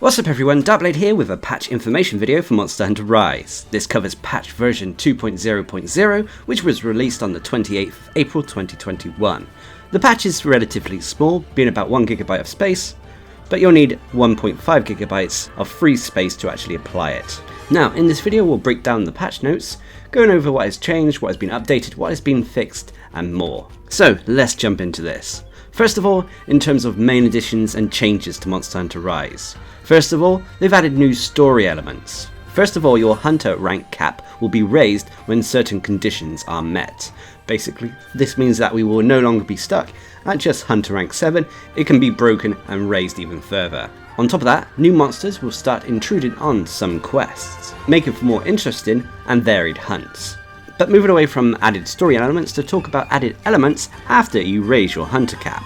What's up everyone, Darcblade here with a patch information video for Monster Hunter Rise. This covers patch version 2.0.0, which was released on the 28th of April 2021. The patch is relatively small, being about 1GB of space, but you'll need 1.5GB of free space to actually apply it. Now, in this video we'll break down the patch notes, going over what has changed, what has been updated, what has been fixed, and more. So, let's jump into this. First of all, in terms of main additions and changes to Monster Hunter Rise. First of all, they've added new story elements. First of all, your hunter rank cap will be raised when certain conditions are met. Basically, this means that we will no longer be stuck at just hunter rank 7, it can be broken and raised even further. On top of that, new monsters will start intruding on some quests, making for more interesting and varied hunts. But moving away from added story elements to talk about added elements after you raise your hunter cap.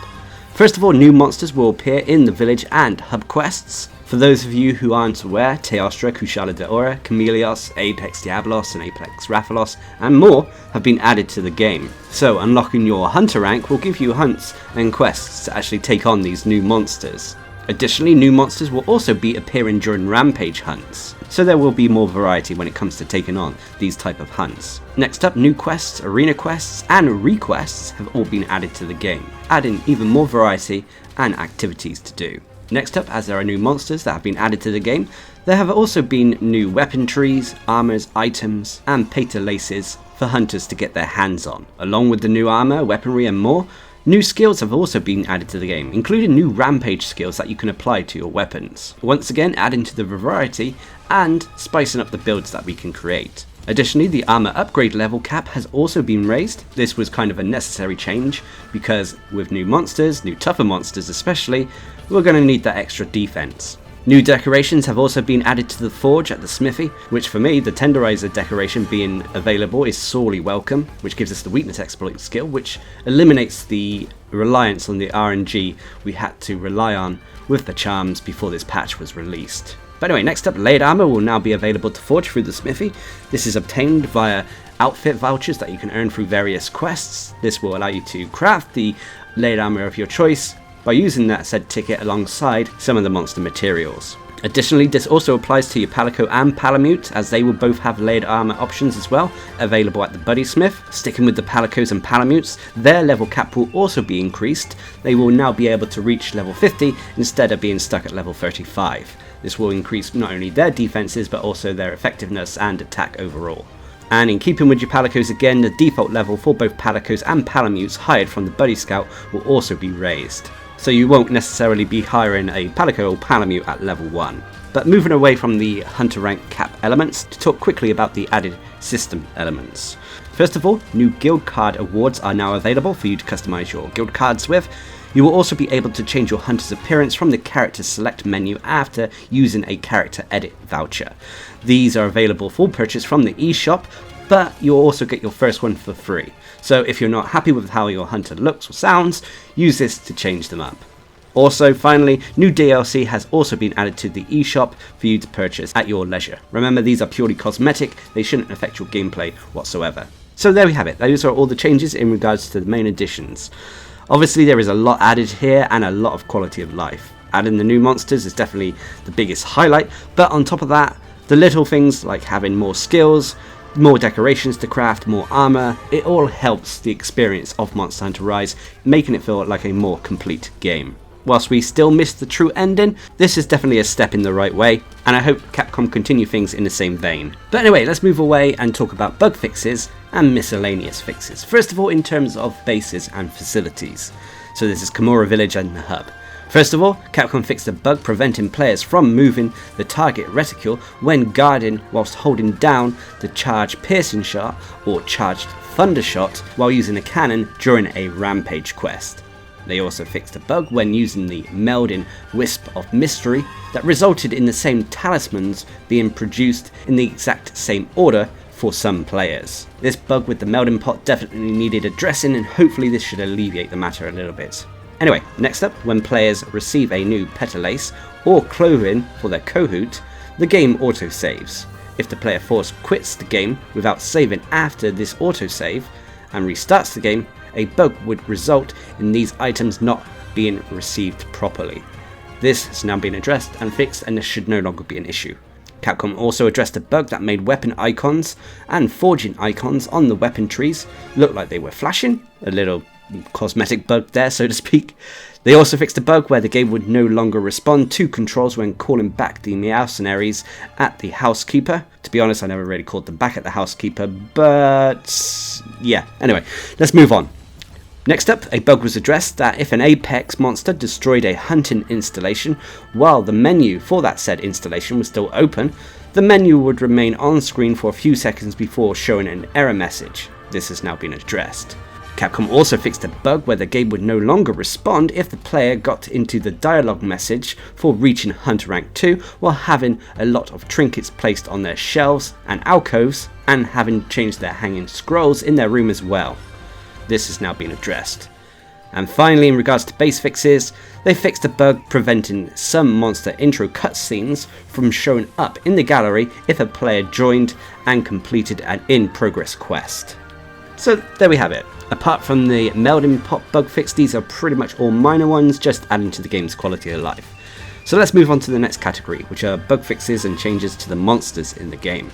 First of all, new monsters will appear in the village and hub quests. For those of you who aren't aware, Teostra, Kushala Daora, Chameleos, Apex Diablos and Apex Rathalos and more have been added to the game. So unlocking your hunter rank will give you hunts and quests to actually take on these new monsters. Additionally, new monsters will also be appearing during rampage hunts, so there will be more variety when it comes to taking on these type of hunts. Next up, new quests, arena quests and requests have all been added to the game, adding even more variety and activities to do. Next up, as there are new monsters that have been added to the game, there have also been new weapon trees, armors, items and pater laces for hunters to get their hands on. Along with the new armor, weaponry and more, new skills have also been added to the game, including new rampage skills that you can apply to your weapons. Once again, adding to the variety and spicing up the builds that we can create. Additionally, the armor upgrade level cap has also been raised. This was kind of a necessary change because with new monsters, new tougher monsters especially, we're going to need that extra defense. New decorations have also been added to the forge at the smithy, which for me, the tenderizer decoration being available is sorely welcome, which gives us the weakness exploit skill, which eliminates the reliance on the RNG we had to rely on with the charms before this patch was released. But anyway, next up, layered armor will now be available to forge through the smithy. This is obtained via outfit vouchers that you can earn through various quests. This will allow you to craft the layered armor of your choice by using that said ticket alongside some of the monster materials. Additionally, this also applies to your Palico and Palamute, as they will both have layered armor options as well, available at the Buddy Smith. Sticking with the Palicos and Palamutes, their level cap will also be increased. They will now be able to reach level 50 instead of being stuck at level 35. This will increase not only their defenses but also their effectiveness and attack overall. And in keeping with your Palicos again, the default level for both Palicos and Palamutes hired from the Buddy Scout will also be raised. So you won't necessarily be hiring a Palico or Palamute at level 1. But moving away from the hunter rank cap elements, to talk quickly about the added system elements. First of all, new guild card awards are now available for you to customize your guild cards with. You will also be able to change your hunter's appearance from the character select menu after using a character edit voucher. These are available for purchase from the eShop, but you'll also get your first one for free. So if you're not happy with how your hunter looks or sounds, use this to change them up. Also, finally, new DLC has also been added to the eShop for you to purchase at your leisure. Remember, these are purely cosmetic, they shouldn't affect your gameplay whatsoever. So there we have it, those are all the changes in regards to the main additions. Obviously there is a lot added here and a lot of quality of life. Adding the new monsters is definitely the biggest highlight, but on top of that, the little things like having more skills, more decorations to craft, more armor, it all helps the experience of Monster Hunter Rise, making it feel like a more complete game. Whilst we still miss the true ending, this is definitely a step in the right way, and I hope Capcom continue things in the same vein. But anyway, let's move away and talk about bug fixes and miscellaneous fixes. First of all, in terms of bases and facilities. So this is Kimura Village and the hub. First of all, Capcom fixed a bug preventing players from moving the target reticule when guarding whilst holding down the charged piercing shot or charged thunder shot while using a cannon during a rampage quest. They also fixed a bug when using the melding Wisp of Mystery that resulted in the same talismans being produced in the exact same order for some players. This bug with the melding pot definitely needed addressing, and hopefully this should alleviate the matter a little bit. Anyway, next up, when players receive a new petalace or clothing for their Kohoot, the game autosaves. If the player force quits the game without saving after this autosave and restarts the game, a bug would result in these items not being received properly. This has now been addressed and fixed, and this should no longer be an issue. Capcom also addressed a bug that made weapon icons and forging icons on the weapon trees look like they were flashing, a little cosmetic bug there, so to speak. They also fixed a bug where the game would no longer respond to controls when calling back the mercenaries at the housekeeper. To be honest, I never really called them back at the housekeeper, but yeah. Anyway, let's move on. Next up, a bug was addressed that if an Apex monster destroyed a hunting installation while the menu for that said installation was still open, the menu would remain on screen for a few seconds before showing an error message. This has now been addressed. Capcom also fixed a bug where the game would no longer respond if the player got into the dialogue message for reaching Hunter Rank 2 while having a lot of trinkets placed on their shelves and alcoves and having changed their hanging scrolls in their room as well. This has now been addressed. And finally, in regards to base fixes, they fixed a bug preventing some monster intro cutscenes from showing up in the gallery if a player joined and completed an in-progress quest. So there we have it. Apart from the melting pot bug fix, these are pretty much all minor ones, just adding to the game's quality of life. So let's move on to the next category, which are bug fixes and changes to the monsters in the game.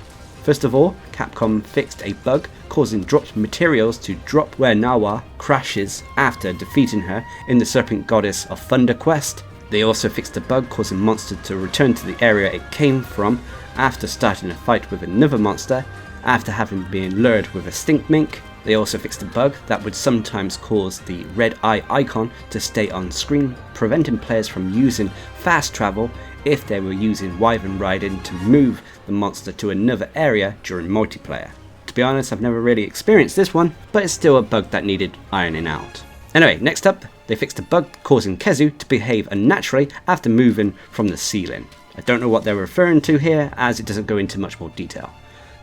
First of all, Capcom fixed a bug causing dropped materials to drop where Nawa crashes after defeating her in the Serpent Goddess of Thunder quest. They also fixed a bug causing monsters to return to the area it came from after starting a fight with another monster after having been lured with a stink mink. They also fixed a bug that would sometimes cause the red eye icon to stay on screen, preventing players from using fast travel if they were using Wyvern Riding to move the monster to another area during multiplayer. To be honest, I've never really experienced this one, but it's still a bug that needed ironing out. Anyway, next up, they fixed a bug causing Kezu to behave unnaturally after moving from the ceiling. I don't know what they're referring to here, as it doesn't go into much more detail.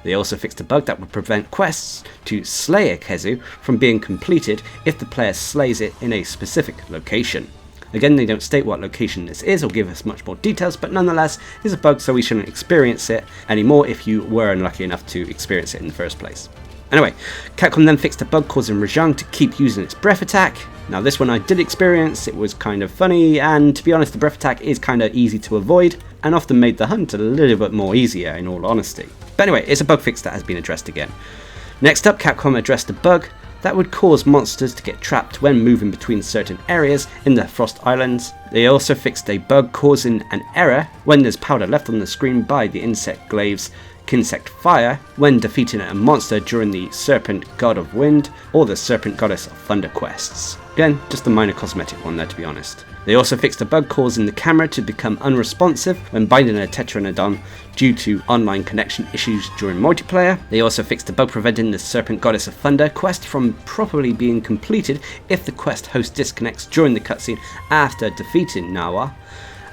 They also fixed a bug that would prevent quests to slay a Kezu from being completed if the player slays it in a specific location. Again, they don't state what location this is or give us much more details, but nonetheless, it's a bug, so we shouldn't experience it anymore if you were unlucky enough to experience it in the first place. Anyway, Capcom then fixed a bug causing Rajang to keep using its breath attack. Now this one I did experience, it was kind of funny, and to be honest, the breath attack is kind of easy to avoid and often made the hunt a little bit more easier in all honesty. But anyway, it's a bug fix that has been addressed again. Next up, Capcom addressed a bug that would cause monsters to get trapped when moving between certain areas in the Frost Islands. They also fixed a bug causing an error when there's powder left on the screen by the insect glaive's Kinsect Fire when defeating a monster during the Serpent God of Wind or the Serpent Goddess of Thunder quests. Again, just a minor cosmetic one there, to be honest. They also fixed a bug causing the camera to become unresponsive when binding a Tetranodon due to online connection issues during multiplayer. They also fixed a bug preventing the Serpent Goddess of Thunder quest from properly being completed if the quest host disconnects during the cutscene after defeating Nawa.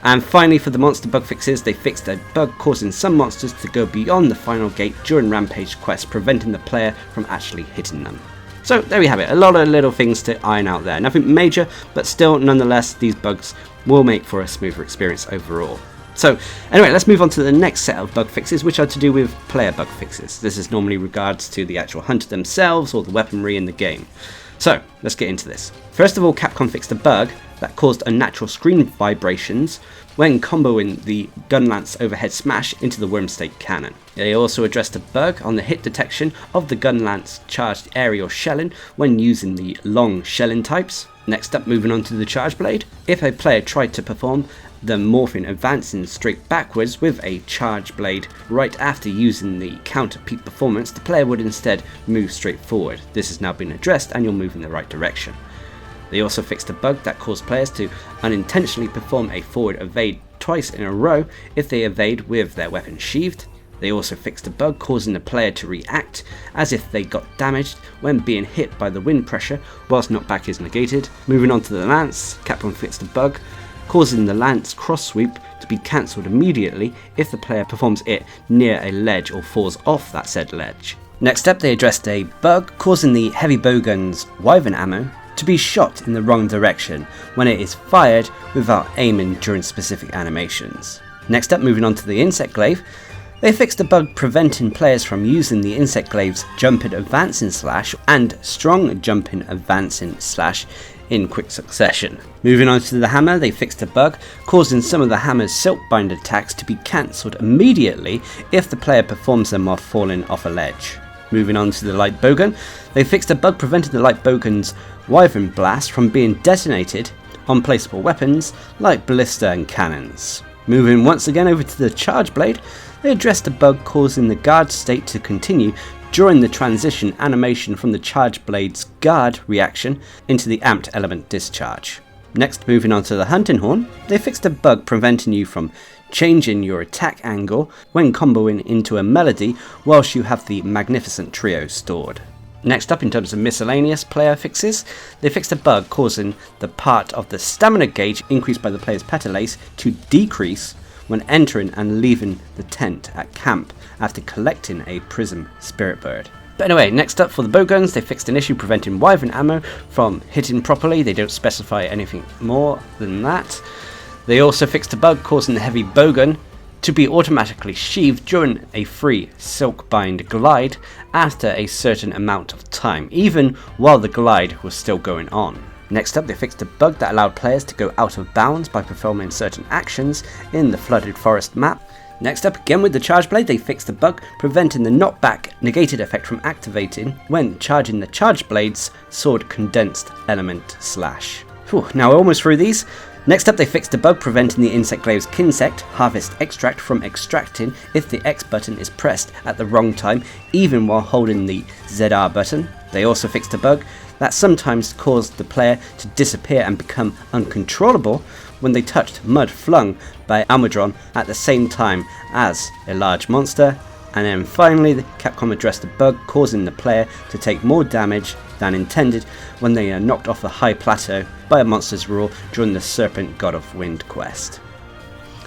And finally, for the monster bug fixes, they fixed a bug causing some monsters to go beyond the final gate during Rampage quests, preventing the player from actually hitting them. So there we have it, a lot of little things to iron out there. Nothing major, but still, nonetheless, these bugs will make for a smoother experience overall. So anyway, let's move on to the next set of bug fixes, which are to do with player bug fixes. This is normally regards to the actual hunter themselves or the weaponry in the game. So let's get into this. First of all, Capcom fixed a bug that caused unnatural screen vibrations when comboing the Gunlance overhead smash into the Wormstake cannon. They also addressed a bug on the hit detection of the Gunlance charged aerial shelling when using the long shelling types. Next up, moving on to the Charge Blade. If a player tried to perform the morphing advancing straight backwards with a Charge Blade right after using the counter peak performance, the player would instead move straight forward. This has now been addressed and you'll move in the right direction. They also fixed a bug that caused players to unintentionally perform a forward evade twice in a row if they evade with their weapon sheathed. They also fixed a bug causing the player to react as if they got damaged when being hit by the wind pressure whilst knockback is negated. Moving on to the Lance, Capcom fixed a bug causing the Lance cross sweep to be cancelled immediately if the player performs it near a ledge or falls off that said ledge. Next up, they addressed a bug causing the heavy bowgun's Wyvern ammo to be shot in the wrong direction when it is fired without aiming during specific animations. Next up, moving on to the Insect Glaive, they fixed a bug preventing players from using the Insect Glaive's Jumping Advancing Slash and Strong Jumping Advancing Slash in quick succession. Moving on to the hammer, they fixed a bug, causing some of the hammer's silkbind attacks to be cancelled immediately if the player performs them while falling off a ledge. Moving on to the light bowgun, they fixed a bug preventing the light bowgun's wyvern blast from being detonated on placeable weapons like ballista and cannons. Moving once again over to the charge blade, they addressed a bug causing the guard state to continue during the transition animation from the charge blade's guard reaction into the amped element discharge. Next, moving on to the hunting horn, they fixed a bug preventing you from changing your attack angle when comboing into a melody whilst you have the magnificent trio stored. Next up, in terms of miscellaneous player fixes, they fixed a bug causing the part of the stamina gauge increased by the player's petalace to decrease when entering and leaving the tent at camp after collecting a prism spirit bird. But anyway, next up for the bowguns, they fixed an issue preventing wyvern ammo from hitting properly. They don't specify anything more than that. They also fixed a bug causing the heavy bowgun to be automatically sheathed during a free silkbind glide after a certain amount of time, even while the glide was still going on. Next up, they fixed a bug that allowed players to go out of bounds by performing certain actions in the flooded forest map. Next up, again with the charge blade, they fixed a bug preventing the knockback negated effect from activating when charging the charge blade's sword condensed element slash. Whew, now we're almost through these. Next up, they fixed a bug preventing the insect glave's kinsect harvest extract from extracting if the X button is pressed at the wrong time, even while holding the ZR button. They also fixed a bug that sometimes caused the player to disappear and become uncontrollable when they touched mud flung by Almudron at the same time as a large monster. And then finally, Capcom addressed the bug causing the player to take more damage than intended when they are knocked off a high plateau by a monster's roar during the Serpent God of Wind quest.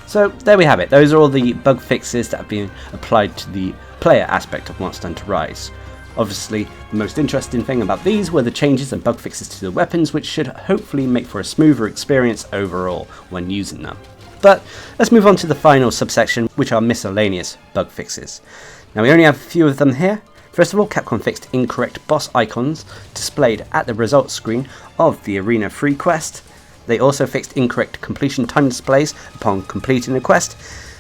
So there we have it. Those are all the bug fixes that have been applied to the player aspect of Monster Hunter Rise. Obviously, the most interesting thing about these were the changes and bug fixes to the weapons, which should hopefully make for a smoother experience overall when using them. But let's move on to the final subsection, which are miscellaneous bug fixes. Now we only have a few of them here. First of all, Capcom fixed incorrect boss icons displayed at the results screen of the Arena Free quest. They also fixed incorrect completion time displays upon completing a quest.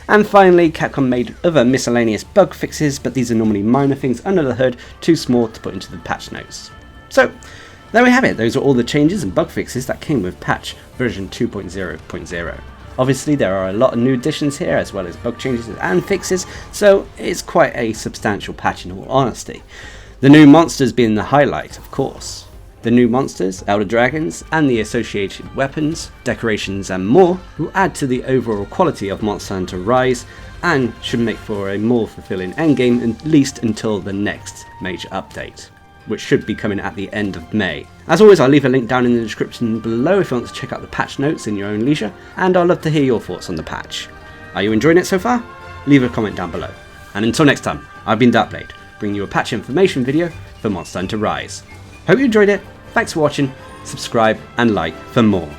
And finally, Capcom made other miscellaneous bug fixes, but these are normally minor things under the hood, too small to put into the patch notes. So, there we have it. Those are all the changes and bug fixes that came with patch version 2.0.0. Obviously, there are a lot of new additions here, as well as bug changes and fixes, so it's quite a substantial patch in all honesty. The new monsters being the highlight, of course. The new monsters, Elder Dragons, and the associated weapons, decorations and more will add to the overall quality of Monster Hunter Rise and should make for a more fulfilling endgame, at least until the next major update, which should be coming at the end of May. As always, I'll leave a link down in the description below if you want to check out the patch notes in your own leisure, and I'd love to hear your thoughts on the patch. Are you enjoying it so far? Leave a comment down below. And until next time, I've been Darcblade, bringing you a patch information video for Monster Hunter Rise. Hope you enjoyed it. Thanks for watching, subscribe and like for more.